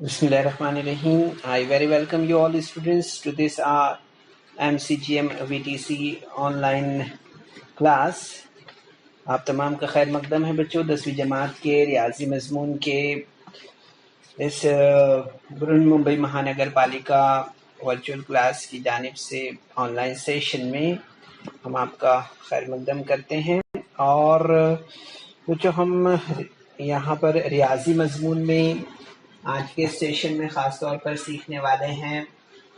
Bismillahirrahmanirrahim. I very welcome you all students to this MCGM VTC online class. آپ تمام کا خیر مقدم ہے بچوں. 10ویں جماعت کے ریاضی مضمون کے اس برن ممبئی مہانگر پالیکا ورچوئل کلاس کی جانب سے آن لائن سیشن میں ہم آپ کا خیر مقدم کرتے ہیں. اور بچوں ہم یہاں پر ریاضی مضمون میں آج کے سیشن میں خاص طور پر سیکھنے والے ہیں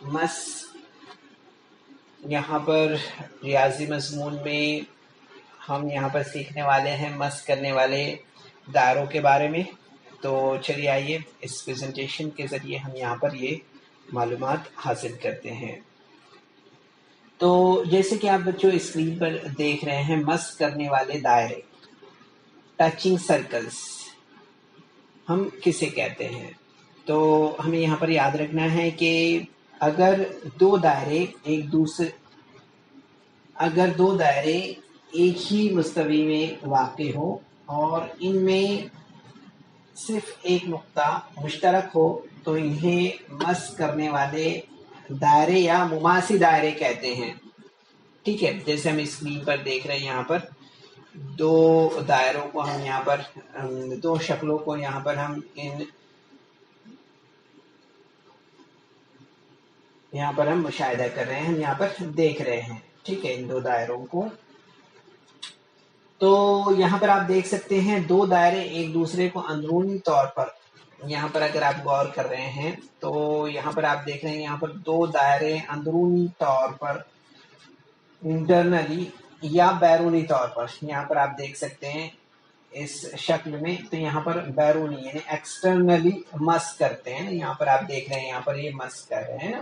مس. یہاں پر ریاضی مضمون میں ہم یہاں پر سیکھنے والے ہیں مس کرنے والے دائروں کے بارے میں. تو چلیے آئیے اس پریزنٹیشن کے ذریعے ہم یہاں پر یہ معلومات حاصل کرتے ہیں. تو جیسے کہ آپ بچوں اسکرین پر دیکھ رہے ہیں مس کرنے والے دائرے ٹچنگ سرکلز ہم کسے کہتے ہیں. تو ہمیں یہاں پر یاد رکھنا ہے کہ اگر دو دائرے ایک ہی مستوی میں واقع ہو اور ان میں صرف ایک نقطہ مشترک ہو تو انہیں مس کرنے والے دائرے یا مماثل دائرے کہتے ہیں. ٹھیک ہے، جیسے ہم اسکرین پر دیکھ رہے ہیں یہاں پر دو دائروں کو ہم یہاں پر دو شکلوں کو یہاں پر ہم مشاہدہ کر رہے ہیں، ہم یہاں پر دیکھ رہے ہیں. ٹھیک ہے، ان دو دائروں کو. تو یہاں پر آپ دیکھ سکتے ہیں دو دائرے ایک دوسرے کو اندرونی طور پر یہاں پر اگر آپ غور کر رہے ہیں تو یہاں پر آپ دیکھ رہے ہیں یہاں پر دو دائرے اندرونی طور پر انٹرنلی یا بیرونی طور پر یہاں پر آپ دیکھ سکتے ہیں اس شکل میں. تو یہاں پر بیرونی یعنی ایکسٹرنلی مس کرتے ہیں. یہاں پر آپ دیکھ رہے ہیں یہاں پر یہ مس کر رہے ہیں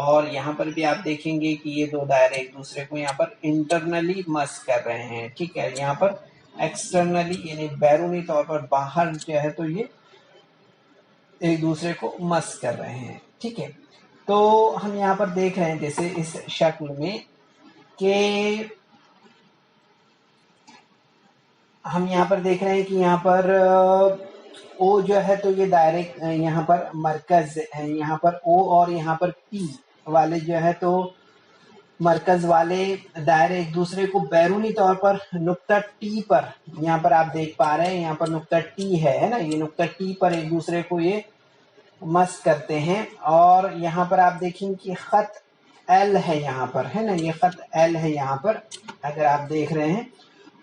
اور یہاں پر بھی آپ دیکھیں گے کہ یہ دو دائرے ایک دوسرے کو یہاں پر انٹرنلی مس کر رہے ہیں. ٹھیک ہے، یہاں پر ایکسٹرنلی یعنی بیرونی طور پر باہر جو ہے تو یہ ایک دوسرے کو مس کر رہے ہیں. ٹھیک ہے، تو ہم یہاں پر دیکھ رہے ہیں جیسے اس شکل میں کہ ہم یہاں پر دیکھ رہے ہیں کہ یہاں پر او جو ہے تو یہ دائرے یہاں پر مرکز ہے. یہاں پر او اور یہاں پر پی والے جو ہے تو مرکز والے دائرے ایک دوسرے کو بیرونی طور پر نقطہ ٹی پر یہاں پر آپ دیکھ پا رہے ہیں یہاں پر نقطہ ٹی ہے نا، یہ نقطہ ٹی پر ایک دوسرے کو یہ مس کرتے ہیں. اور یہاں پر آپ دیکھیں کہ خط ایل ہے یہاں پر ہے نا، یہ خط ایل ہے یہاں پر اگر آپ دیکھ رہے ہیں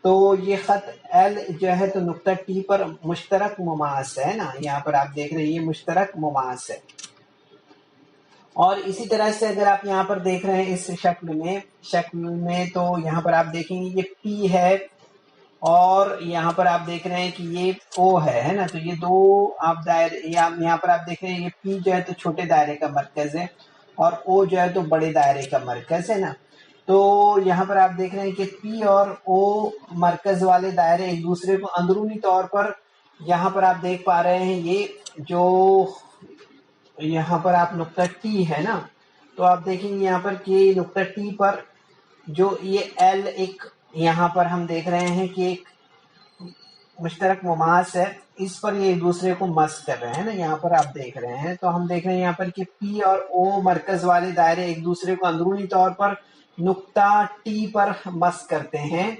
تو یہ خط ایل جو ہے تو نقطہ ٹی پر مشترک مماس ہے نا. یہاں پر آپ دیکھ رہے ہیں یہ مشترک مماس ہے. اور اسی طرح سے اگر آپ یہاں پر دیکھ رہے ہیں اس شکل میں تو یہاں پر آپ دیکھیں گے یہ پی ہے اور یہاں پر آپ دیکھ رہے ہیں کہ یہ او ہے نا. تو یہ دو آپ دائرے یہاں پر آپ دیکھ رہے ہیں یہ پی جو ہے تو چھوٹے دائرے کا مرکز ہے اور او جو ہے تو بڑے دائرے کا مرکز ہے نا. تو یہاں پر آپ دیکھ رہے ہیں کہ پی اور او مرکز والے دائرے ایک دوسرے کو اندرونی طور پر یہاں پر آپ دیکھ پا رہے ہیں یہ جو یہاں پر آپ نقطہ ٹی ہے نا، تو آپ دیکھیں گے یہاں پر کہ نقطہ ٹی پر جو یہ ایل ایک یہاں پر ہم دیکھ رہے ہیں کہ ایک مشترک مماس ہے، اس پر یہ ایک دوسرے کو مس کر رہے ہیں نا. یہاں پر آپ دیکھ رہے ہیں تو ہم دیکھ رہے ہیں یہاں پر کہ پی اور او مرکز والے دائرے ایک دوسرے کو اندرونی طور پر نقطہ ٹی پر مس کرتے ہیں.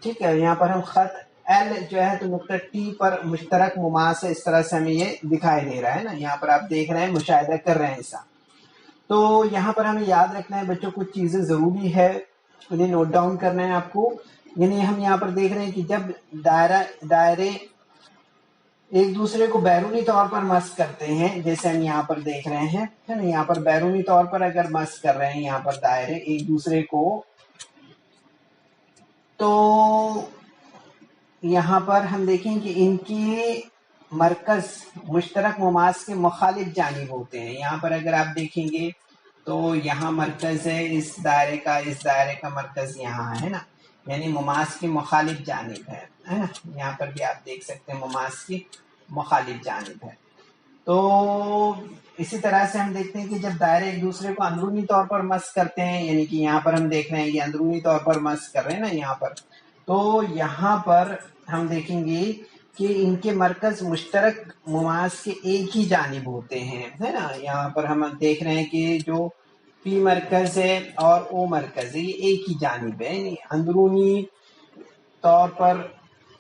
ٹھیک ہے، یہاں پر ہم خط ایل جو ہے تو نقطہ ٹی پر مشترک مماس ہے، اس طرح سے ہمیں یہ دکھائی دے رہا ہے نا. یہاں پر آپ دیکھ رہے ہیں مشاہدہ کر رہے ہیں ایسا. تو یہاں پر ہمیں یاد رکھنا ہے بچوں کچھ چیزیں ضروری ہے، انہیں نوٹ ڈاؤن کرنا ہے آپ کو. یعنی ہم یہاں پر دیکھ رہے ہیں کہ جب دائرے ایک دوسرے کو بیرونی طور پر مس کرتے ہیں جیسے ہم یہاں پر دیکھ رہے ہیں یہاں پر بیرونی طور پر اگر مس کر رہے ہیں یہاں پر دائرے ایک دوسرے کو، تو یہاں پر ہم دیکھیں کہ ان کے مرکز مشترک مماس کے مخالف جانب ہوتے ہیں. یہاں پر اگر آپ دیکھیں گے تو یہاں مرکز ہے اس دائرے کا مرکز یہاں ہے نا، یعنی مماس کی مخالف جانب ہے نا. یہاں پر بھی آپ دیکھ سکتے ہیں مماس کی مخالف جانب ہے. تو اسی طرح سے ہم دیکھتے ہیں کہ جب دائرے ایک دوسرے کو اندرونی طور پر مس کرتے ہیں، یعنی کہ یہاں پر ہم دیکھ رہے ہیں یہ اندرونی طور پر مس کر رہے ہیں نا یہاں پر، تو یہاں پر ہم دیکھیں گے کہ ان کے مرکز مشترک مماس کے ایک ہی جانب ہوتے ہیں، ہے نا. یہاں پر ہم دیکھ رہے ہیں کہ جو پی مرکز ہے اور او مرکز ہے یہ ایک ہی جانب ہے، یعنی اندرونی طور پر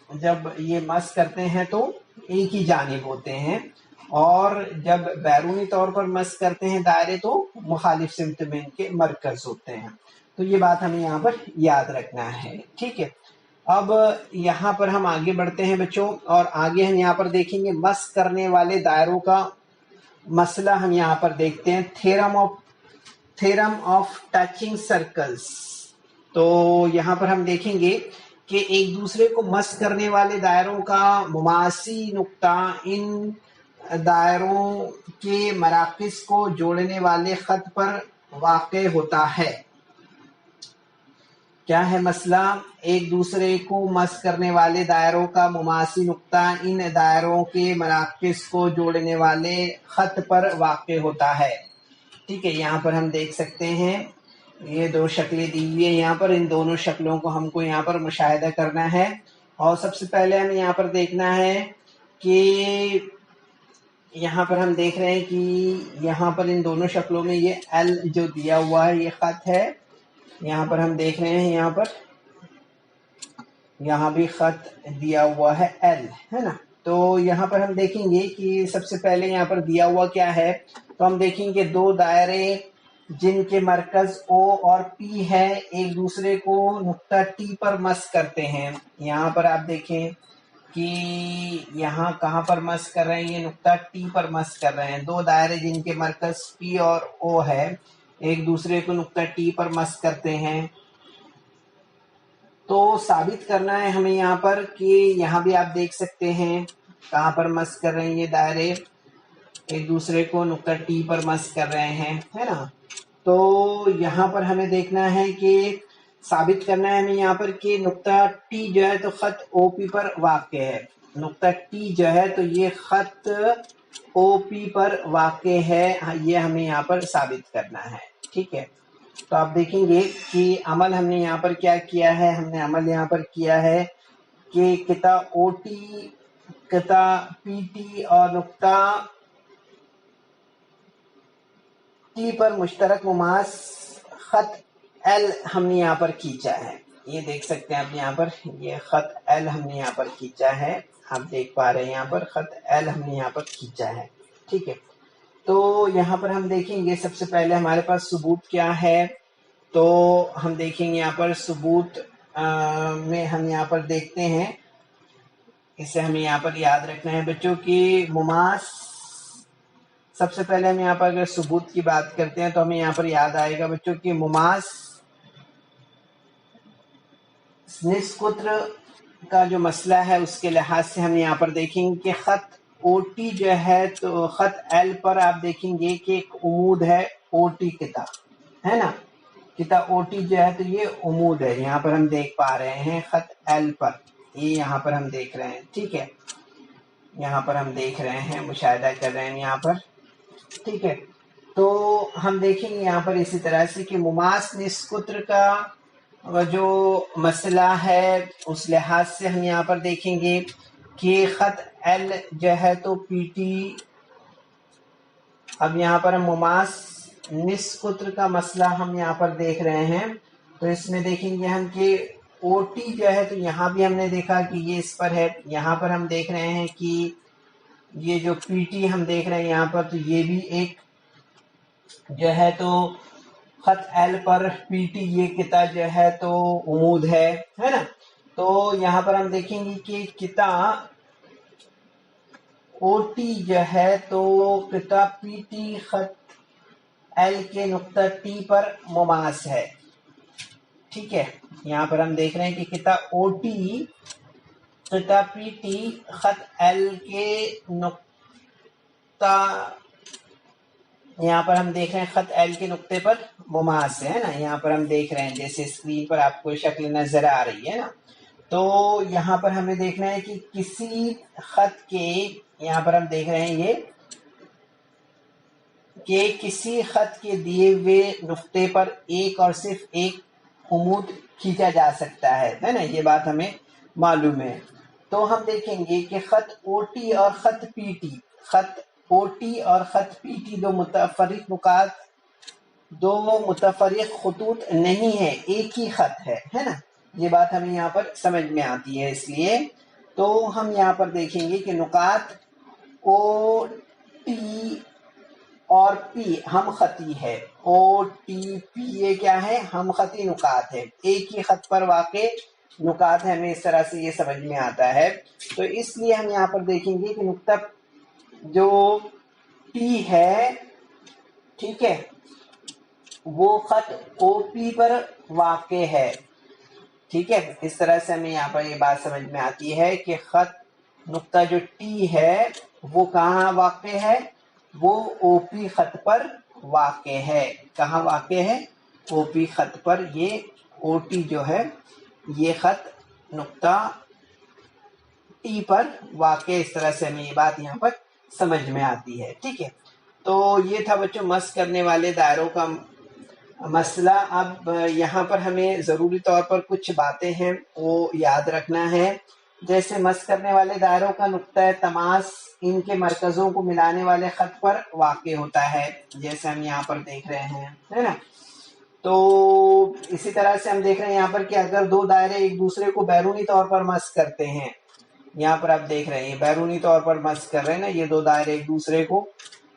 جب یہ مس کرتے ہیں تو ایک ہی جانب ہوتے ہیں، اور جب بیرونی طور پر مس کرتے ہیں دائرے تو مخالف سمت میں ان کے مرکز ہوتے ہیں. تو یہ بات ہمیں یہاں پر یاد رکھنا ہے. ٹھیک ہے، اب یہاں پر ہم آگے بڑھتے ہیں بچوں، اور آگے ہم یہاں پر دیکھیں گے مس کرنے والے دائروں کا مسئلہ. ہم یہاں پر دیکھتے ہیں تھیرم آف ٹچنگ سرکلز. تو یہاں پر ہم دیکھیں گے کہ ایک دوسرے کو مس کرنے والے دائروں کا مماسی نقطہ ان دائروں کے مراکز کو جوڑنے والے خط پر واقع ہوتا ہے. کیا ہے مسئلہ؟ ایک دوسرے کو مس کرنے والے دائروں کا مماسی نقطہ ان دائروں کے مراکز کو جوڑنے والے خط پر واقع ہوتا ہے. ٹھیک ہے، یہاں پر ہم دیکھ سکتے ہیں یہ دو شکلیں دی ہوئی ہیں یہاں پر. ان دونوں شکلوں کو ہم کو یہاں پر مشاہدہ کرنا ہے، اور سب سے پہلے ہمیں یہاں پر دیکھنا ہے کہ یہاں پر ہم دیکھ رہے ہیں کہ یہاں پر ان دونوں شکلوں میں یہ ایل جو دیا ہوا ہے یہ خط ہے. یہاں پر ہم دیکھ رہے ہیں یہاں بھی خط دیا ہوا ہے ایل، ہے نا. تو یہاں پر ہم دیکھیں گے کہ سب سے پہلے یہاں پر دیا ہوا کیا ہے. تو ہم دیکھیں گے دو دائرے جن کے مرکز او اور پی ہے ایک دوسرے کو نقطہ ٹی پر مس کرتے ہیں. یہاں پر آپ دیکھیں کہ یہاں کہاں پر مس کر رہے ہیں، یہ نقطہ ٹی پر مس کر رہے ہیں. دو دائرے جن کے مرکز پی اور او ہے ایک دوسرے کو نقطہ ٹی پر مس کرتے ہیں. تو ثابت کرنا ہے ہمیں یہاں پر کہ یہاں بھی آپ دیکھ سکتے ہیں کہاں پر مس کر رہے ہیں یہ دائرے ایک دوسرے کو نقطہ ٹی پر مس کر رہے ہیں، ہے نا. تو یہاں پر ہمیں دیکھنا ہے کہ ثابت کرنا ہے ہمیں یہاں پر کہ نقطہ ٹی جو ہے تو خط او پی پر واقع ہے. نقطہ ٹی جو ہے تو یہ خط او پی پر واقع ہے، یہ ہمیں یہاں پر ثابت کرنا ہے. ٹھیک ہے، تو آپ دیکھیں گے کہ عمل ہم نے یہاں پر کیا کیا ہے. ہم نے عمل یہاں پر کیا ہے کہ قطع او ٹی، قطع پی ٹی اور نقطہ ٹی پر مشترک مماس خط ایل ہم نے یہاں پر کھینچا ہے. یہ دیکھ سکتے ہیں آپ یہاں پر یہ خط ایل ہم نے یہاں پر کھینچا ہے. آپ دیکھ پا رہے ہیں یہاں پر خط ایل ہم نے یہاں پر کھینچا ہے. ٹھیک ہے، تو یہاں پر ہم دیکھیں گے سب سے پہلے ہمارے پاس ثبوت کیا ہے. تو ہم دیکھیں گے یہاں پر ثبوت میں ہم یہاں پر دیکھتے ہیں، اسے ہمیں یہاں پر یاد رکھنا ہے بچوں کی مماس. سب سے پہلے ہم یہاں پر اگر ثبوت کی بات کرتے ہیں تو ہمیں یہاں پر یاد آئے گا بچوں کی مماس نصف قطر کا جو مسئلہ ہے اس کے لحاظ سے ہم یہاں پر دیکھیں گے کہ خط او ٹی جو ہے تو خط ایل پر آپ دیکھیں گے کہ ایک عمود ہے او ٹی قطع، ہے نا. قطع او ٹی جو ہے تو یہ عمود ہے. یہاں پر ہم دیکھ پا رہے ہیں خط ایل پر، یہ یہاں پر ہم دیکھ رہے ہیں. ٹھیک ہے، یہاں پر ہم دیکھ رہے ہیں، مشاہدہ کر رہے ہیں یہاں پر. ٹھیک ہے، تو ہم دیکھیں گے یہاں پر اسی طرح سے کہ مماس نصف قطر کا جو مسئلہ ہے اس لحاظ سے ہم یہاں پر دیکھیں گے کہ خط ایل جو ہے تو پی ٹی. اب یہاں پر مماس نصف قطر کا مسئلہ ہم یہاں پر دیکھ رہے ہیں. تو اس میں دیکھیں گے ہم کہ او ٹی جو ہے تو یہاں بھی ہم نے دیکھا کہ یہ اس پر ہے. یہاں پر ہم دیکھ رہے ہیں کہ یہ جو پی ٹی ہم دیکھ رہے ہیں یہاں پر تو یہ بھی ایک جو ہے تو خط ایل پر پی ٹی یہ قطع جو ہے تو عمود ہے نا. تو یہاں پر ہم دیکھیں گے کہ قطع او ٹی جو ہے تو قطع پی ٹی خط ایل کے نقطہ ٹی پر مماس ہے. ٹھیک ہے، یہاں پر ہم دیکھ رہے ہیں کہ قطع او ٹی قطع پی ٹی خط ایل کے نقطہ، یہاں پر ہم دیکھ رہے ہیں خط ایل کے نقطے پر مماس ہے نا. یہاں پر ہم دیکھ رہے ہیں جیسے اسکرین پر آپ کو شکل نظر آ رہی ہے نا. تو یہاں پر ہمیں دیکھنا ہے کہ کسی خط کے، یہاں پر ہم دیکھ رہے ہیں یہ کہ کسی خط کے دیے ہوئے نقطے پر ایک اور صرف ایک عمود کھینچا جا سکتا ہے نا. یہ بات ہمیں معلوم ہے. تو ہم دیکھیں گے کہ خط او ٹی اور خط پی ٹی، خط او ٹی اور خط پی ٹی دو متفرق نقاط، دو متفرق خطوط نہیں ہے، ایک ہی خط ہے نا. یہ بات ہمیں یہاں پر سمجھ میں آتی ہے. اس لیے تو ہم یہاں پر دیکھیں گے کہ نقاط او ٹی اور پی ہم خطی ہے. او ٹی پی یہ کیا ہے؟ ہم خطی نقاط ہے، ایک ہی خط پر واقع نقاط ہے. ہمیں اس طرح سے یہ سمجھ میں آتا ہے. تو اس لیے ہم یہاں پر دیکھیں گے کہ نقطہ جو پی ہے، ٹھیک ہے، وہ خط او پی پر واقع ہے. ٹھیک ہے، اس طرح سے ہمیں یہاں پر یہ بات سمجھ میں آتی ہے کہ خط نقطہ جو ٹی ہے وہ کہاں واقع ہے؟ وہ او پی خط پر واقع ہے. کہاں واقع ہے؟ او پی خط پر. یہ او ٹی جو ہے یہ خط نقطہ ٹی پر واقع. اس طرح سے ہمیں یہ بات یہاں پر سمجھ میں آتی ہے. ٹھیک ہے، تو یہ تھا بچوں مس کرنے والے دائروں کا مسئلہ. اب یہاں پر ہمیں ضروری طور پر کچھ باتیں ہیں وہ یاد رکھنا ہے. جیسے مس کرنے والے دائروں کا نقطہ تماس ان کے مرکزوں کو ملانے والے خط پر واقع ہوتا ہے، جیسے ہم یہاں پر دیکھ رہے ہیں، ہے نا. تو اسی طرح سے ہم دیکھ رہے ہیں یہاں پر کہ اگر دو دائرے ایک دوسرے کو بیرونی طور پر مس کرتے ہیں، یہاں پر آپ دیکھ رہے ہیں بیرونی طور پر مس کر رہے ہیں نا، یہ دو دائرے ایک دوسرے کو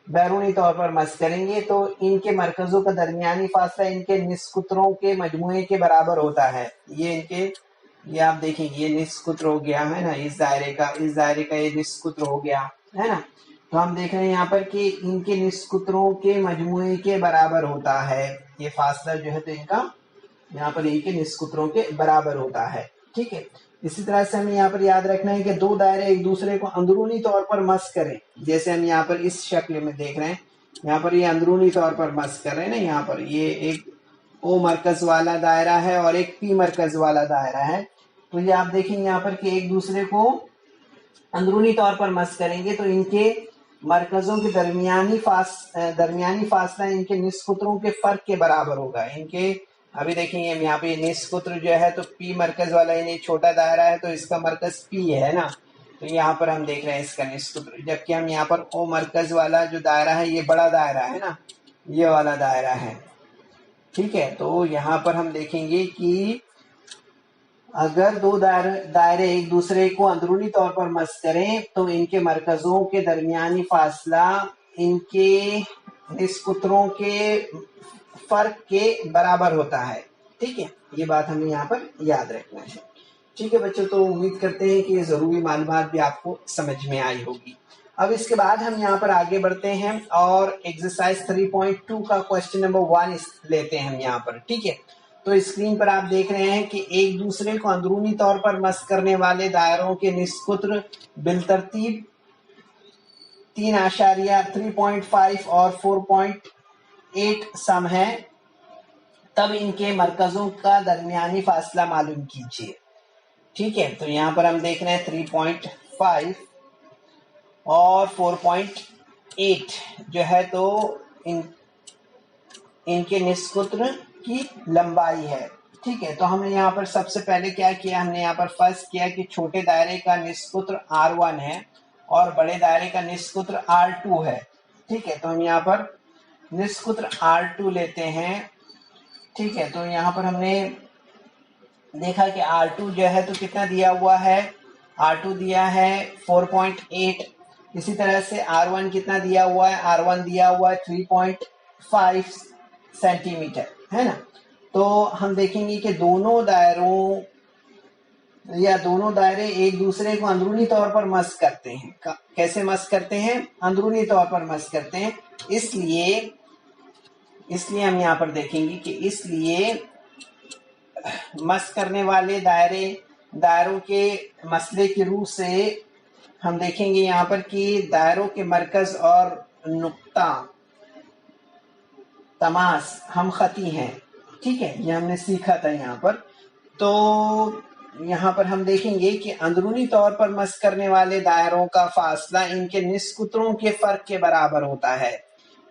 بیرونی طور پر مس کریں گے تو ان کے مرکزوں کا درمیانی فاصلہ ان کے نصف قطروں کے مجموعے کے برابر ہوتا ہے. یہ ان کے، یہ آپ دیکھیں یہ نصف قطر ہو گیا ہے نا، اس دائرے کا یہ نصف قطر ہو گیا ہے نا. تو ہم دیکھ رہے ہیں یہاں پر کہ ان کے نصف قطروں کے مجموعے کے برابر ہوتا ہے. یہ فاصلہ جو ہے تو ان کا یہاں پر ان کے نصف قطروں کے برابر ہوتا ہے. ٹھیک ہے، اسی طرح سے ہمیں یہاں پر یاد رکھنا ہے کہ دو دائرے ایک دوسرے کو اندرونی طور پر مس کریں، جیسے ہم یہاں پر اس شکل میں دیکھ رہے ہیں، یہاں پر یہ اندرونی طور پر مس کر رہے ہیں نا. یہاں پر یہ ایک او مرکز والا دائرہ ہے اور ایک پی مرکز والا دائرہ ہے. تو یہ آپ دیکھیں یہاں پر کہ ایک دوسرے کو اندرونی طور پر مس کریں گے تو ان کے مرکزوں کے درمیانی فاصلہ ان کے نصف قطروں کے فرق کے برابر ہوگا. ان کے ابھی دیکھیں یہاں پہ نصف قطر جو ہے تو پی مرکز والا، یعنی چھوٹا دائرہ ہے تو اس کا مرکز پی ہے نا. تو یہاں پر ہم دیکھ رہے ہیں اس کا نصف قطر، جبکہ ہم یہاں پر او مرکز والا جو دائرہ ہے یہ بڑا دائرہ ہے نا، یہ والا دائرہ ہے. ٹھیک ہے، تو یہاں پر ہم دیکھیں گے کہ اگر دو دائرے ایک دوسرے کو اندرونی طور پر مس کریں تو ان کے مرکزوں کے درمیانی فاصلہ ان کے نصف قطروں کے فرق کے برابر ہوتا ہے. ٹھیک ہے، یہ بات ہمیں یہاں پر یاد رکھنا ہے. ٹھیک ہے بچوں، تو امید کرتے ہیں کہ یہ ضروری معلومات بھی آپ کو سمجھ میں آئی ہوگی. اب اس کے بعد ہم یہاں پر آگے بڑھتے ہیں اور ایکسرسائز 3.2 کا کوشچن نمبر 1 لیتے ہیں ہم یہاں پر. ٹھیک ہے، تو اسکرین پر آپ دیکھ رہے ہیں کہ ایک دوسرے کو اندرونی طور پر مس کرنے والے دائروں کے نصف قطر بالترتیب 3.5 اور 4.8 سم ہے. تب ان کے مرکزوں کا درمیانی فاصلہ معلوم کیجیے. ٹھیک ہے، تو یہاں پر ہم دیکھ رہے ہیں 3.5 اور 4.8 جو ہے تو ان کے نصف قطر کی لمبائی ہے. ٹھیک ہے، تو ہم نے یہاں پر سب سے پہلے کیا کیا، ہم نے یہاں پر فرض کیا کہ چھوٹے دائرے کا نصف قطر R1 ہے اور بڑے دائرے کا نصف قطر R2 ہے. ٹھیک ہے، تو ہم یہاں پر نصف قطر R2 لیتے ہیں. ٹھیک ہے، تو یہاں پر ہم نے دیکھا کہ R2 جو ہے تو کتنا دیا ہوا ہے، R2 دیا ہے 4.8. اسی طرح سے R1 کتنا دیا ہوا ہے، R1 دیا ہوا ہے 3.5 سینٹی میٹر، ہے نا. تو ہم دیکھیں گے کہ دونوں دائرے ایک دوسرے کو اندرونی طور پر مس کرتے ہیں. کیسے مس کرتے ہیں؟ اندرونی طور پر مس کرتے ہیں. اس لیے ہم یہاں پر دیکھیں گے کہ اس لیے مس کرنے والے دائروں کے مسئلے کی روح سے ہم دیکھیں گے یہاں پر کہ دائروں کے مرکز اور نقطہ تماس ہم خطی ہیں. ٹھیک ہے، یہ ہم نے سیکھا تھا یہاں پر. تو یہاں پر ہم دیکھیں گے کہ اندرونی طور پر مس کرنے والے دائروں کا فاصلہ ان کے نصف قطروں کے فرق کے برابر ہوتا ہے.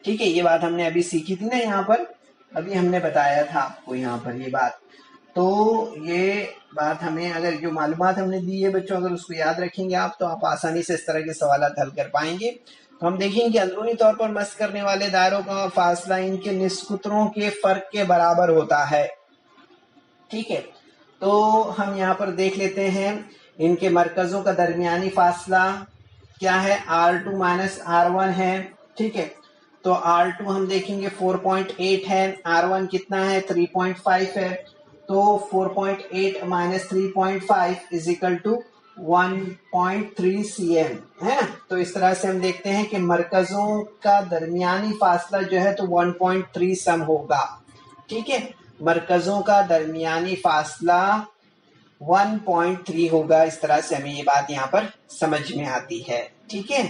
ٹھیک ہے، یہ بات ہم نے ابھی سیکھی تھی نا، یہاں پر ابھی ہم نے بتایا تھا آپ کو یہاں پر یہ بات. تو یہ بات ہمیں اگر جو معلومات ہم نے دی ہے بچوں اگر اس کو یاد رکھیں گے آپ تو آپ آسانی سے اس طرح کے سوالات حل کر پائیں گے. تو ہم دیکھیں گے اندرونی طور پر مس کرنے والے دائروں کا فاصلہ ان کے نصف قطروں کے فرق کے برابر ہوتا ہے. ٹھیک ہے، تو ہم یہاں پر دیکھ لیتے ہیں ان کے مرکزوں کا درمیانی فاصلہ کیا ہے، R2 مائنس R1 ہے. ٹھیک ہے، تو R2 ہم دیکھیں گے 4.8 ہے، R1 کتنا ہے 3.5 ہے. تو 4.8 minus 3.5 is equal to 1.3 cm ہے. تو اس طرح سے ہم دیکھتے ہیں کہ مرکزوں کا درمیانی فاصلہ جو ہے تو 1.3 سم ہوگا. ٹھیک ہے، مرکزوں کا درمیانی فاصلہ 1.3 ہوگا. اس طرح سے ہمیں یہ بات یہاں پر سمجھ میں آتی ہے. ٹھیک ہے،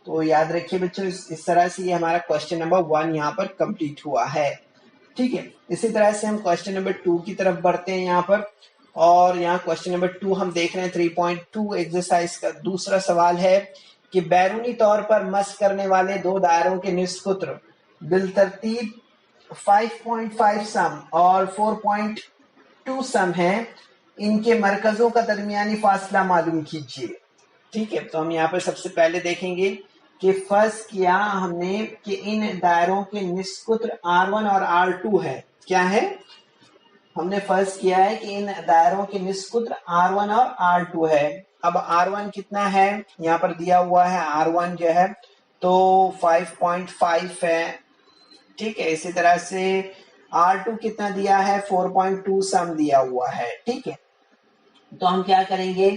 تو یاد رکھیے بچوں اس طرح سے یہ ہمارا کوشچن نمبر 1 یہاں پر کمپلیٹ ہوا ہے. ٹھیک ہے، اسی طرح سے ہم کوشچن نمبر 2 کی طرف بڑھتے ہیں یہاں پر. اور یہاں کوشچن نمبر 2 ہم دیکھ رہے ہیں 3.2 ایکسرسائز کا دوسرا سوال ہے کہ بیرونی طور پر مس کرنے والے دو دائروں کے نصف قطر بالترتیب 5.5 سم اور 4.2 سم ہیں، ان کے مرکزوں کا درمیانی فاصلہ معلوم کیجیے. ٹھیک ہے، تو ہم یہاں پر سب سے پہلے دیکھیں گے کہ فرض کیا ہم نے کہ ان دائروں کے نصف قطر R1 اور R2 ہے. کیا ہے، ہم نے فرض کیا ہے کہ ان دائروں کے نصف قطر R1 اور R2 ہے. اب R1 کتنا ہے یہاں پر دیا ہوا ہے، R1 جو ہے تو 5.5 ہے. ٹھیک ہے، اسی طرح سے R2 کتنا دیا ہے 4.2 سم دیا ہوا ہے. ٹھیک ہے، تو ہم کیا کریں گے،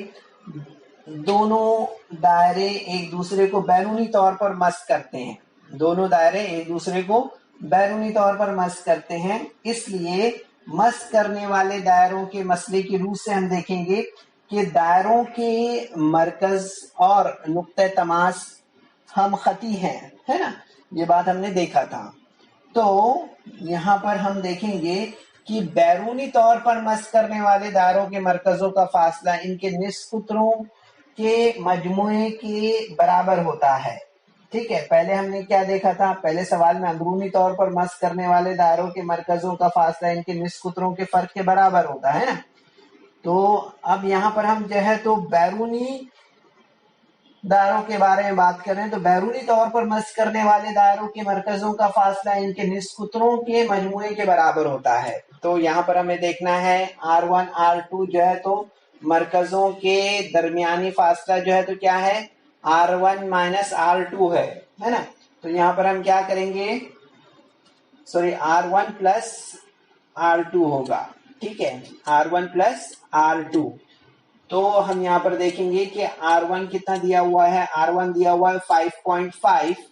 دونوں دائرے ایک دوسرے کو بیرونی طور پر مس کرتے ہیں. دونوں دائرے ایک دوسرے کو بیرونی طور پر مس کرتے ہیں. اس لیے مس کرنے والے دائروں کے مسئلے کی روح سے ہم دیکھیں گے کہ دائروں کے مرکز اور نقطہ تماس ہم خطی ہیں، ہے نا، یہ بات ہم نے دیکھا تھا. تو یہاں پر ہم دیکھیں گے کہ بیرونی طور پر مس کرنے والے دائروں کے مرکزوں کا فاصلہ ان کے نصف قطروں کے مجموعے کے برابر ہوتا ہے. ٹھیک ہے، پہلے ہم نے کیا دیکھا تھا، پہلے سوال میں اندرونی طور پر مس کرنے والے دائروں کے مرکزوں کا فاصلہ ان کے نصف قطروں کے فرق کے برابر ہوتا ہے نا. تو اب یہاں پر ہم جو ہے تو بیرونی دائروں کے بارے میں بات کریں تو بیرونی طور پر مس کرنے والے دائروں کے مرکزوں کا فاصلہ ان کے نصف قطروں کے مجموعے کے برابر ہوتا ہے. تو یہاں پر ہمیں دیکھنا ہے R1 R2 جو ہے تو مرکزوں کے درمیانی فاصلہ جو ہے تو کیا ہے R1 مائنس R2 ہے نا. تو یہاں پر ہم کیا کریں گے، R1 پلس R2 ہوگا. ٹھیک ہے، R1 پلس R2. تو ہم یہاں پر دیکھیں گے کہ R1 کتنا دیا ہوا ہے، R1 دیا ہوا ہے 5.5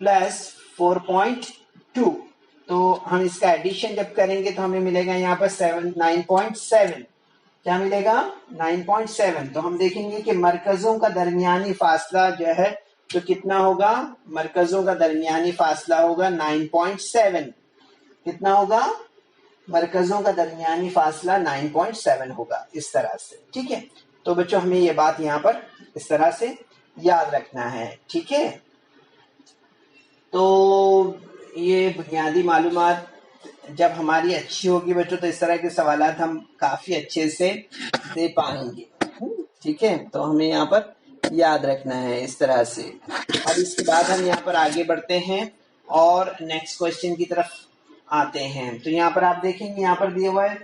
پلس 4.2. تو ہم اس کا ایڈیشن جب کریں گے تو ہمیں ملے گا یہاں پر 9.7. کیا ملے گا 9.7. تو ہم دیکھیں گے کہ مرکزوں کا درمیانی فاصلہ جو ہے تو کتنا ہوگا، مرکزوں کا درمیانی فاصلہ ہوگا 9.7. کتنا ہوگا، مرکزوں کا درمیانی فاصلہ 9.7 ہوگا اس طرح سے. ٹھیک ہے، تو بچوں ہمیں یہ بات یہاں پر اس طرح سے یاد رکھنا ہے. ٹھیک ہے، تو یہ بنیادی معلومات جب ہماری اچھی ہوگی بچوں تو اس طرح کے سوالات ہم کافی اچھے سے دے پائیں گے. ٹھیک ہے، تو ہمیں یہاں پر یاد رکھنا ہے اس طرح سے. اب اس کے بعد ہم یہاں پر آگے بڑھتے ہیں اور نیکسٹ کوشچن کی طرف آتے ہیں. تو یہاں پر آپ دیکھیں گے یہاں پر دیا ہوا ہے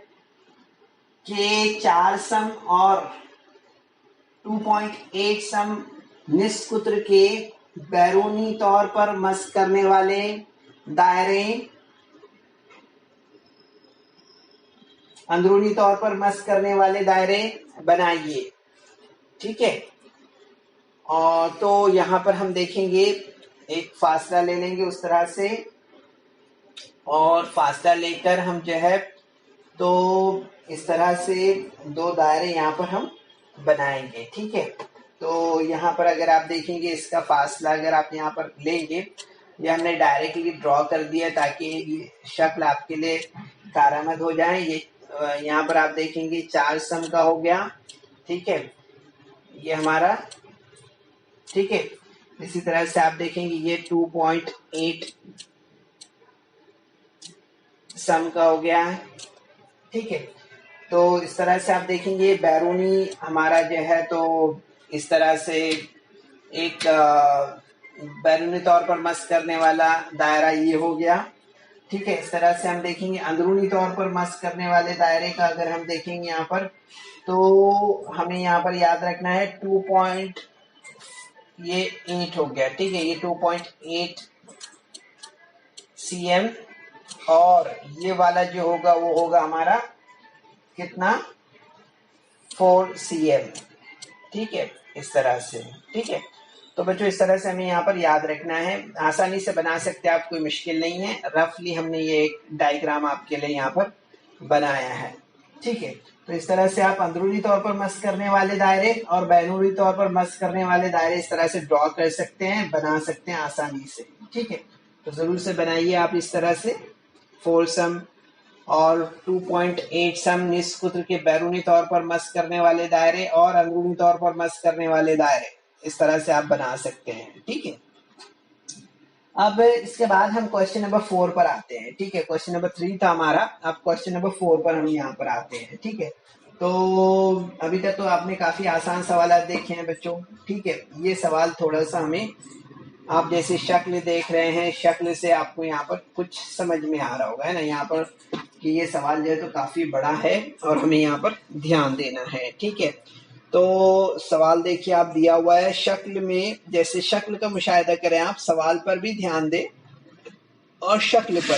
کہ 4 سم اور 2.8 سم نصف قطر کے بیرونی طور پر مس کرنے والے دائرے اندرونی طور پر مس کرنے والے دائرے بنائیے. ٹھیک ہے، اور تو یہاں پر ہم دیکھیں گے ایک فاصلہ لے لیں گے اس طرح سے، اور فاصلہ لے کر ہم جو ہے تو اس طرح سے دو دائرے یہاں پر ہم بنائیں گے. ٹھیک ہے، تو یہاں پر اگر آپ دیکھیں گے اس کا فاصلہ اگر آپ یہاں پر لیں گے، یہ ہم نے ڈائریکٹلی ڈرا کر دیا تاکہ یہ شکل آپ کے لیے کارآمد ہو جائے. یہ یہاں پر آپ دیکھیں گے 4 سم کا ہو گیا. ٹھیک ہے، یہ ہمارا. ٹھیک ہے، اسی طرح سے آپ دیکھیں گے یہ 2.8 سم کا ہو گیا ہے. ٹھیک ہے، تو اس طرح سے آپ دیکھیں گے بیرونی ہمارا جو ہے تو اس طرح سے ایک بیرونی طور پر مس کرنے والا دائرہ یہ ہو گیا، ٹھیک ہے۔ اس طرح سے ہم دیکھیں گے اندرونی طور پر مس کرنے والے دائرے کا اگر ہم دیکھیں گے یہاں پر، تو ہمیں یہاں پر یاد رکھنا ہے 2.8 ہو گیا، ٹھیک ہے، یہ 2.8 cm، اور یہ والا جو ہوگا وہ ہوگا ہمارا کتنا 4 cm، ٹھیک ہے، اس طرح سے، ٹھیک ہے۔ تو بچوں اس طرح سے ہمیں یہاں پر یاد رکھنا ہے، آسانی سے بنا سکتے ہیں آپ، کوئی مشکل نہیں ہے، رفلی ہم نے یہ ایک ڈائیگرام آپ کے لیے یہاں پر بنایا ہے، ٹھیک ہے۔ تو اس طرح سے آپ اندرونی طور پر مس کرنے والے دائرے اور بیرونی طور پر مس کرنے والے دائرے اس طرح سے ڈرا کر سکتے ہیں، بنا سکتے ہیں آسانی سے، ٹھیک ہے۔ تو ضرور سے بنائیے آپ اس طرح سے 4 سم اور 2.8 سم نصف قطر کے بیرونی طور پر مس کرنے والے دائرے اور اندرونی طور پر مس کرنے والے دائرے اس طرح سے آپ بنا سکتے ہیں، ٹھیک ہے۔ اب اس کے بعد ہم کوشچن نمبر 4 پر آتے ہیں، ٹھیک ہے۔ کوشچن نمبر 3 تھا ہمارا، اب کوشچن نمبر 4 پر ہم یہاں پر آتے ہیں، ٹھیک ہے۔ تو ابھی تک تو آپ نے کافی آسان سوالات دیکھے ہیں بچوں، ٹھیک ہے۔ یہ سوال تھوڑا سا ہمیں، آپ جیسے شکل دیکھ رہے ہیں، شکل سے آپ کو یہاں پر کچھ سمجھ میں آ رہا ہوگا، ہے نا، یہاں پر کہ یہ سوال جو ہے تو کافی بڑا ہے اور ہمیں یہاں پر دھیان دینا ہے، ٹھیک ہے۔ تو سوال دیکھیے آپ دیا ہوا ہے، شکل میں جیسے شکل کا مشاہدہ کریں آپ، سوال پر بھی دھیان دیں اور شکل پر۔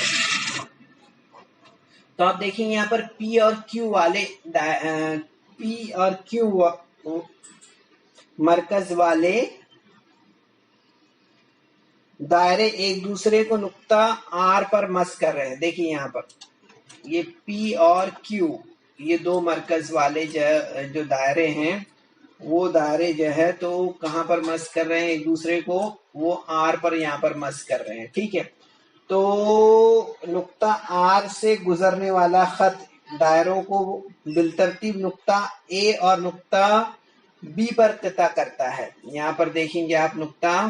تو آپ دیکھیں یہاں پر پی اور کیو والے پی اور کیو مرکز والے دائرے ایک دوسرے کو نقطہ آر پر مس کر رہے ہیں۔ دیکھیں یہاں پر یہ پی اور کیو، یہ دو مرکز والے جو دائرے ہیں، وہ دائرے جو ہے تو کہاں پر مس کر رہے ہیں ایک دوسرے کو، وہ آر پر یہاں پر مس کر رہے ہیں، ٹھیک ہے۔ تو نقطہ آر سے گزرنے والا خط دائروں کو بالترتیب نقطہ اے اور نقطہ بی پر قطع کرتا ہے۔ یہاں پر دیکھیں گے آپ نقطہ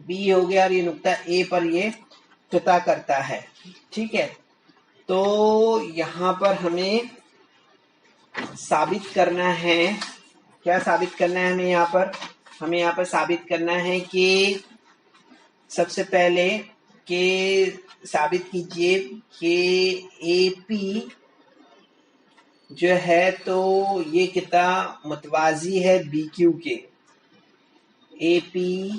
بی ہو گیا اور یہ نقطہ اے پر یہ قطع کرتا ہے، ٹھیک ہے۔ تو یہاں پر ہمیں ثابت کرنا ہے، کیا ثابت کرنا ہے ہمیں یہاں پر ثابت کرنا ہے کہ سب سے پہلے کہ ثابت کیجئے کہ اے پی جو ہے تو یہ قطع متوازی ہے بی کیو کے، اے پی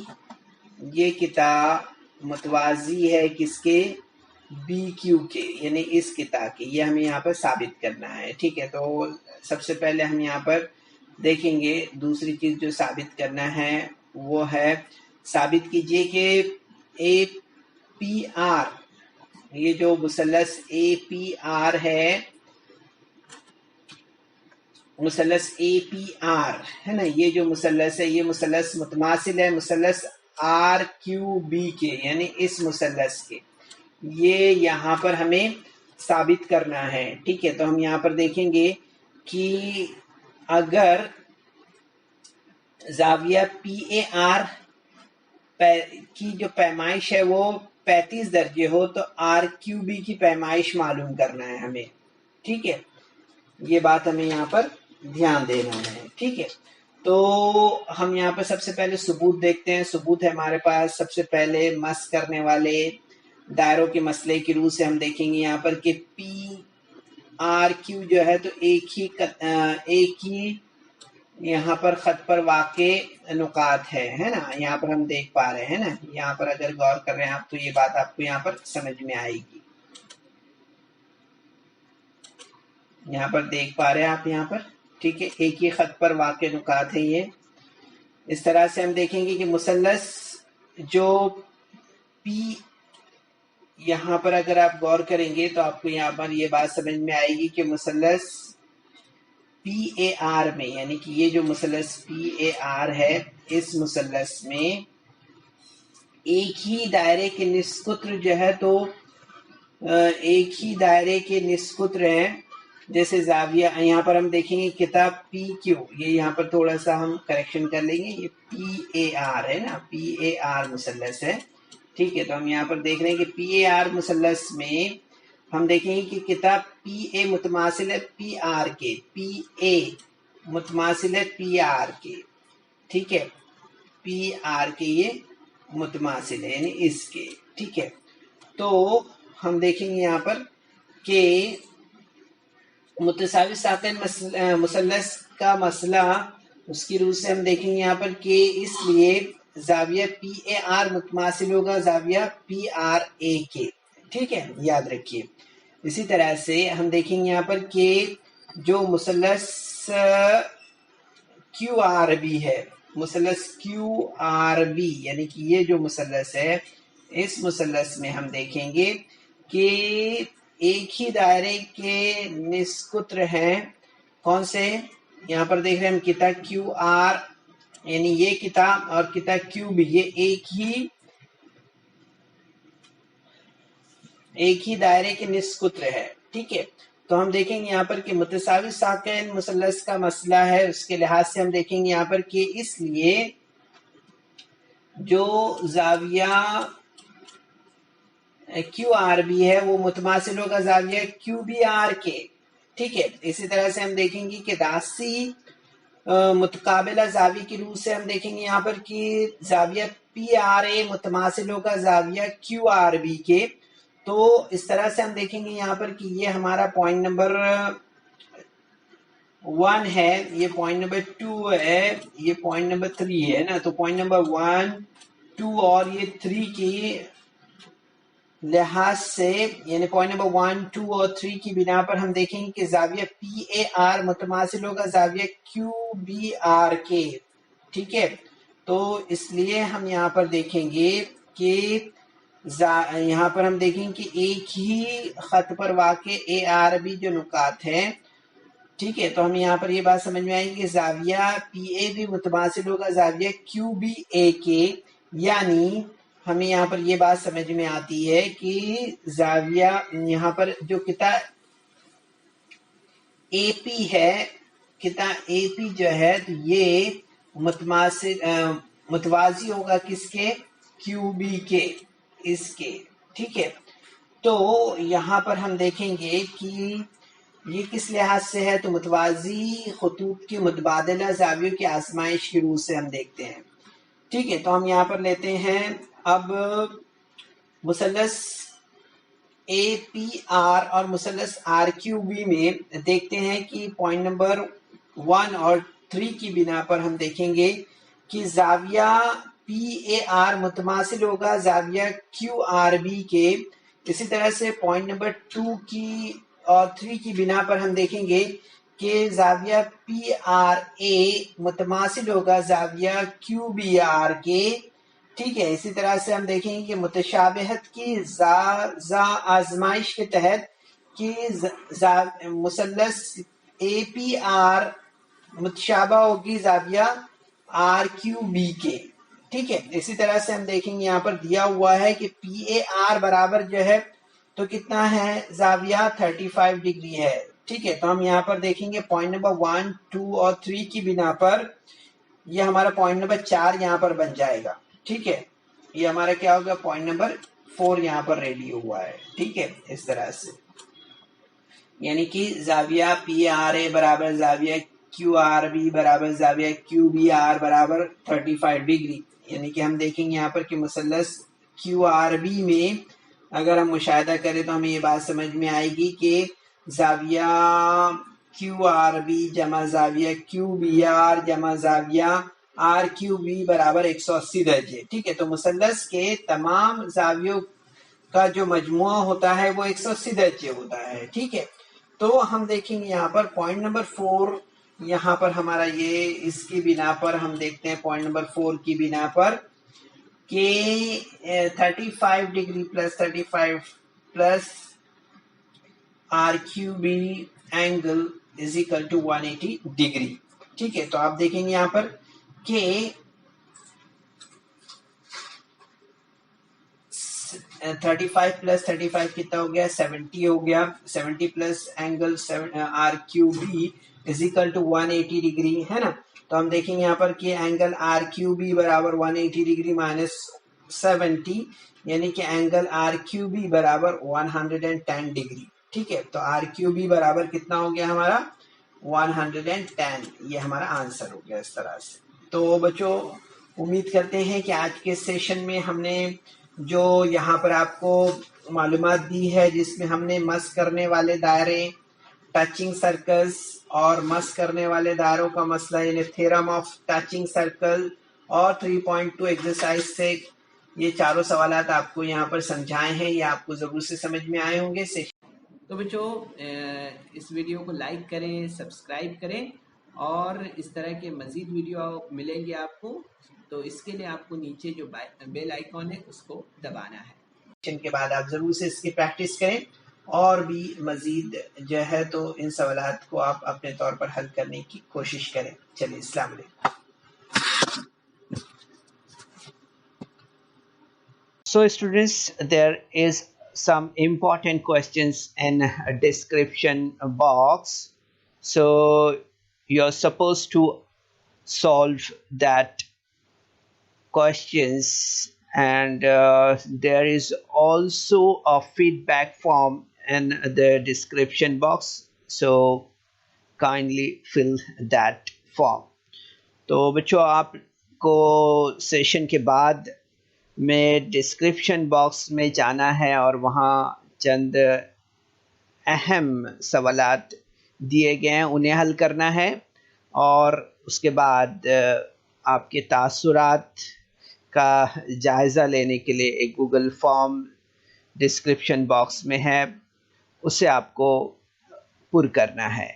یہ قطع متوازی ہے کس کے، بی کیو کے، یعنی اس قطع کے، یہ ہمیں یہاں پر ثابت کرنا ہے، ٹھیک ہے۔ تو سب سے پہلے ہم یہاں پر دیکھیں گے، دوسری چیز جو ثابت کرنا ہے وہ ہے، ثابت کیجئے کہ اے پی آر، یہ جو مثلث اے پی آر ہے، مثلث اے پی آر ہے نا، یہ جو مثلث ہے، یہ مثلث متماثل ہے مثلث آر کیو بی کے، یعنی اس مثلث کے، یہ یہاں پر ہمیں ثابت کرنا ہے، ٹھیک ہے۔ تو ہم یہاں پر دیکھیں گے کہ اگر زاویہ پی اے آر کی جو پیمائش ہے وہ 35 درجے ہو تو آر کیو بی کی پیمائش معلوم کرنا ہے ہمیں، ٹھیک ہے۔ یہ بات ہمیں یہاں پر دھیان دینا ہے، ٹھیک ہے۔ تو ہم یہاں پر سب سے پہلے ثبوت دیکھتے ہیں، ثبوت ہے ہمارے پاس، سب سے پہلے مس کرنے والے دائروں کے مسئلے کی روح سے ہم دیکھیں گے یہاں پر کہ پی آر کیو جو ہے تو ایک ہی یہاں پر خط پر واقع نقاط ہے نا، یہاں پر ہم دیکھ پا رہے ہیں نا، یہاں پر اگر غور کر رہے ہیں آپ تو یہ بات آپ کو یہاں پر سمجھ میں آئے گی، یہاں پر دیکھ پا رہے ہیں آپ یہاں پر، ٹھیک ہے، ایک ہی خط پر واقع نقاط ہے یہ۔ اس طرح سے ہم دیکھیں گے کہ مثلث جو پی، یہاں پر اگر آپ غور کریں گے تو آپ کو یہاں پر یہ بات سمجھ میں آئے گی کہ مثلث پی اے آر میں، یعنی کہ یہ جو مثلث پی اے آر ہے، اس مثلث میں ایک ہی دائرے کے نصف قطر جو ہے تو ایک ہی دائرے کے نصف قطر ہیں، جیسے زاویہ یہاں پر ہم دیکھیں گے کتاب پی کیو، یہ یہاں پر تھوڑا سا ہم کریکشن کر لیں گے، یہ پی اے آر ہے نا، پی اے آر مثلث ہے، ٹھیک ہے۔ تو ہم یہاں پر دیکھ رہے ہیں کہ پی اے آر مثلث میں ہم دیکھیں گے کہ کتاب پی اے متماثل ہے پی آر کے، پی اے متماثل ہے پی آر کے، ٹھیک ہے، پی آر کے یہ متماثل ہے یعنی اس کے، ٹھیک ہے۔ تو ہم دیکھیں گے یہاں پر کہ متساوی ساقین مثلث کا مسئلہ، اس کی روح سے ہم دیکھیں گے یہاں پر کہ اس لیے زاویہ پی اے آر متماثل ہوگا زاویہ پی آر اے کے، ٹھیک ہے، یاد رکھیے۔ اسی طرح سے ہم دیکھیں گے یہاں پر کہ جو مثلث کیو آر بی ہے، مثلث کیو آر بی یعنی کہ یہ جو مثلث ہے، اس مثلث میں ہم دیکھیں گے کہ ایک ہی دائرے کے نصف قطر ہیں، کون سے؟ یہاں پر دیکھ رہے ہیں ہم کتا کیو آر یعنی یہ کتا اور کتا کیو بھی، یہ ایک ہی دائرے کے نصف قطر ہے، ٹھیک ہے۔ تو ہم دیکھیں گے یہاں پر کہ متساوی ساقین مثلث کا مسئلہ ہے، اس کے لحاظ سے ہم دیکھیں گے یہاں پر کہ اس لیے جو زاویہ کیو آر بی ہے وہ متماثل ہوگا زاویہ کیو بی آر کے، ٹھیک ہے۔ اسی طرح سے ہم دیکھیں گے کہ داسی متقابلہ زاویہ کی روح سے ہم دیکھیں گے یہاں پر کہ زاویہ پی آر اے متماثل ہوگا زاویہ کیو آر بی کے۔ تو اس طرح سے ہم دیکھیں گے یہاں پر کہ یہ ہمارا پوائنٹ نمبر 1 ہے، یہ پوائنٹ نمبر 2 ہے، یہ پوائنٹ نمبر 3 ہے نا، تو پوائنٹ نمبر 1 2 اور یہ 3 کی لحاظ سے یعنی پوائنٹ نمبر 1 2 اور 3 کی بنا پر ہم دیکھیں گے کہ زاویہ پی اے آر متماثل ہوگا زاویہ کیو بی آر کے، ٹھیک ہے۔ تو اس لیے ہم یہاں پر دیکھیں گے کہ یہاں پر ہم دیکھیں کہ ایک ہی خط پر واقع اے آر بی جو نقاط ہیں، ٹھیک ہے، تو ہم یہاں پر یہ بات سمجھ میں آئے گی کہ زاویہ پی اے بھی متماثل ہوگا زاویہ کیو بی اے کے، یعنی ہمیں یہاں پر یہ بات سمجھ میں آتی ہے کہ زاویہ یہاں پر جو کتا اے پی ہے، کتا اے پی جو ہے تو یہ متوازی ہوگا کس کے؟ کیو بی کے، اس کے، ٹھیک ہے۔ تو یہاں پر ہم دیکھیں گے کہ یہ کس لحاظ سے ہے، تو متوازی خطوط کی متبادلہ زاویوں کی آزمائش کی روح سے ہم دیکھتے ہیں، ٹھیک ہے۔ تو ہم یہاں پر لیتے ہیں اب مثلث اے پی آر اور مثلث آر کیو بی میں دیکھتے ہیں کہ پوائنٹ نمبر 1 اور 3 کی بنا پر ہم دیکھیں گے کہ زاویہ پی اے آر متماثل ہوگا زاویہ کیو آر بی کے۔ اسی طرح سے پوائنٹ نمبر 2 کی اور 3 کی بنا پر ہم دیکھیں گے کہ زاویہ پی آر اے متماثل ہوگا زاویہ کیو بی آر کے، ٹھیک ہے۔ اسی طرح سے ہم دیکھیں گے کہ متشابہت کی آزمائش کے تحت کہ مثلث اے پی آر متشابہ ہوگی زاویہ آر کیو بی کے، ٹھیک ہے۔ اسی طرح سے ہم دیکھیں گے یہاں پر دیا ہوا ہے کہ پی اے آر برابر جو ہے تو کتنا ہے زاویہ 35 ڈگری ہے، ٹھیک ہے۔ تو ہم یہاں پر دیکھیں گے پوائنٹ نمبر 1 2 اور 3 کی بنا پر یہ ہمارا پوائنٹ نمبر 4 یہاں پر بن جائے گا، ٹھیک ہے۔ یہ ہمارا کیا ہوگا، پوائنٹ نمبر 4 یہاں پر ریڈی ہوا ہے، ٹھیک ہے۔ اس طرح سے یعنی کہ زاویہ پی آر اے برابر زاویہ کیو آر بی برابر زاویہ کیو بی آر برابر 35 ڈگری، یعنی کہ ہم دیکھیں گے یہاں پر کہ مثلث کیو آر بی میں اگر ہم مشاہدہ کریں تو ہمیں یہ بات سمجھ میں آئے گی کہ زاویہ کیو آر بی جمع زاویہ کیو بی آر جمع زاویہ آر کیو بی برابر 180 درجے، ٹھیک ہے۔ تو مثلث کے تمام زاویوں کا جو مجموعہ ہوتا ہے وہ 180 درجے ہوتا ہے، ٹھیک ہے۔ تو ہم دیکھیں گے یہاں پر پوائنٹ نمبر 4 یہاں پر ہمارا یہ اس کی بنا پر ہم دیکھتے ہیں پوائنٹ نمبر 4 کی بنا پر کہ 35 degree plus 35 plus R Q B angle is equal to 180 degree, ٹھیک ہے۔ تو آپ دیکھیں گے یہاں پر کہ 35 پلس 35 کتنا ہو گیا، 70 ہو گیا، 70 plus angle R Q B is equal to 180 degree ہے نا۔ تو ہم دیکھیں گے یہاں پر کہ اینگل آر کیو بی برابر 180 ڈگری مائنس 70 یعنی کہ اینگل آر کیو بی برابر 110 ڈگری، ٹھیک ہے، تو آر کیو بی برابر کتنا ہو گیا ہمارا 110. یہ ہمارا آنسر ہو گیا اس طرح سے. تو بچوں امید کرتے ہیں کہ آج کے سیشن میں ہم نے جو یہاں پر آپ کو معلومات دی ہے، جس میں ہم نے مس کرنے والے دائرے، ٹچنگ سرکلز اور مس کرنے والے دائروں کا مسئلہ یعنی تھیرم آف ٹچنگ سرکل اور 3.2 ایکسرسائز سے یہ چاروں سوالات آپ کو یہاں پر سمجھائے ہیں. یہ آپ کو ضرور سے سمجھ میں آئے ہوں گے. تو بچوں اس ویڈیو کو لائک کریں، سبسکرائب کریں، اور اس طرح کے مزید ویڈیو ملیں گے آپ کو. تو اس کے لیے آپ کو نیچے جو بیل آئیکن ہے اس کو دبانا ہے. کے بعد آپ ضرور سے اس کی پریکٹس کریں اور بھی مزید جو ہے تو ان سوالات کو آپ اپنے طور پر حل کرنے کی کوشش کریں. چلیے السلام علیکم. So students, there is some important questions in a description box. So you're supposed to solve that questions, and there is also a feedback form in the description box. So kindly fill that form. تو بچوں آپ کو session کے بعد میں description box میں جانا ہے اور وہاں چند اہم سوالات دیے گئے ہیں، انہیں حل کرنا ہے، اور اس کے بعد آپ کے تاثرات کا جائزہ لینے کے لیے ایک گوگل فارم ڈسکرپشن باکس میں ہے، اسے آپ کو پر کرنا ہے.